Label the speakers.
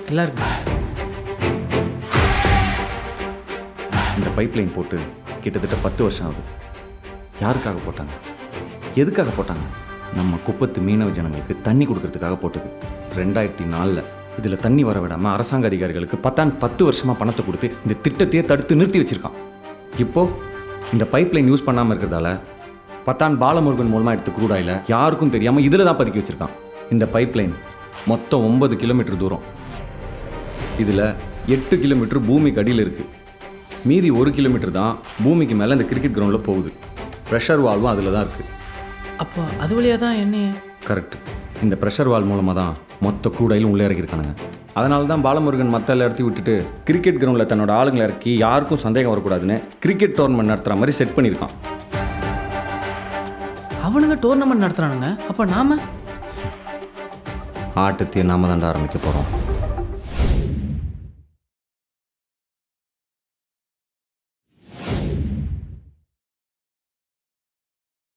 Speaker 1: நல்லா இருக்கு.
Speaker 2: இந்த பைப்லைன் போட்டு கிட்டத்தட்ட 10 வருஷம் ஆகுது. யாருக்காக போட்டாங்க? எதுக்காக போட்டாங்க? நம்ம குப்பத்து மீனவ ஜனங்களுக்கு தண்ணி கொடுக்கறதுக்காக போட்டது. 2004 இதில் தண்ணி வர விடாமல் அரசாங்க அதிகாரிகளுக்கு 10 வருஷமாக பணத்தை கொடுத்து இந்த திட்டத்தையே தடுத்து நிறுத்தி வச்சுருக்கான். இப்போது இந்த பைப்லைன் யூஸ் பண்ணாமல் இருக்கிறதால பாலமுருகன் மூலமாக எடுத்த க்ரூட் ஆயிலை யாருக்கும் தெரியாமல் இதில் தான் பதுக்கி வச்சுருக்கான். இந்த பைப்லைன் மொத்தம் 9 கிலோமீட்டர் தூரம். இதில் 8 கிலோமீட்டர் பூமிக்கு அடியில் இருக்குது. மீதி 1 கிலோமீட்டர் தான் பூமிக்கு மேலே இந்த கிரிக்கெட் கிரவுண்டில் போகுது. ப்ரெஷர் வால்வும் அதில் தான் இருக்குது.
Speaker 1: அப்போ அது வழியாக தான் என்ன?
Speaker 2: கரெக்ட். இந்த ப்ரெஷர் வால் மூலமாக தான் மொத்த க்ரூடாயிலும் உள்ளே இறக்கியிருக்கானுங்க. அதனால தான் பாலமுருகன் மற்ற எல்லா இடத்தையும் விட்டுட்டு கிரிக்கெட் கிரவுண்டில் தன்னோட ஆளுங்களை இறக்கி யாருக்கும் சந்தேகம் வரக்கூடாதுன்னு கிரிக்கெட் டோர்னமெண்ட் நடத்துகிற மாதிரி செட் பண்ணியிருக்கான்.
Speaker 1: அவனுங்க டோர்னமெண்ட் நடத்துகிறானுங்க, அப்போ நாம
Speaker 2: ஆட்டத்தையே நாம தாண்டா ஆரம்பிக்க போகிறோம்.